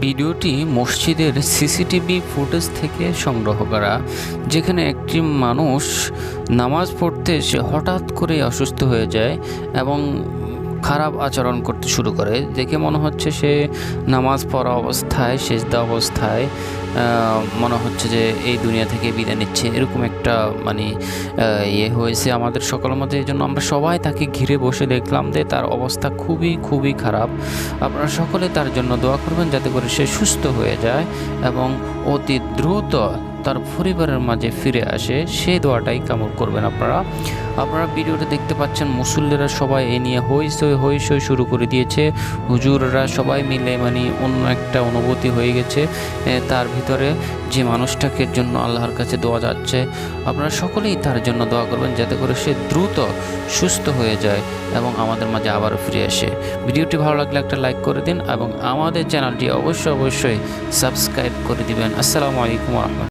ভিডিওটি মসজিদের CCTV footage থেকে সংগ্রহ করা, যেখানে একটি মানুষ নামাজ পড়তে এসে হঠাৎ করে অসুস্থ হয়ে যায় এবং খারাপ আচরণ করতে শুরু করে। দেখে মনে হচ্ছে সে নামাজ পড়া অবস্থায়, সেজদা অবস্থায় মনে হচ্ছে যে এই দুনিয়া থেকে বিদায় নিচ্ছে, এরকম একটা হয়েছে আমাদের সকলের মধ্যে। এই জন্য আমরা সবাই তাকে ঘিরে বসে দেখলাম যে তার অবস্থা খুবই খুবই খারাপ। আপনারা সকলে তার জন্য দোয়া করবেন যাতে করে সে সুস্থ হয়ে যায় এবং অতি দ্রুত তার পরিবারের মাঝে ফিরে আসে, সেই দোয়াটাই কামনা করবেন। আপনারা ভিডিওটা দেখতে পাচ্ছেন, মুসল্লিরা সবাই এ নিয়ে হইচই শুরু করে দিয়েছে। হুজুররা সবাই মিলে অন্য একটা অনুভূতি হয়ে গেছে তার ভিতরে, যে মানুষটাকে জন্য আল্লাহর কাছে দোয়া যাচ্ছে। আপনারা সকলেই তার জন্য দোয়া করবেন যাতে করে সে দ্রুত সুস্থ হয়ে যায় এবং আমাদের মাঝে আবারও ফিরে আসে। ভিডিওটি ভালো লাগলে একটা লাইক করে দিন এবং আমাদের চ্যানেলটি অবশ্যই সাবস্ক্রাইব করে দিবেন। আসসালামু আলাইকুম ওয়া রাহমাতুল্লাহ।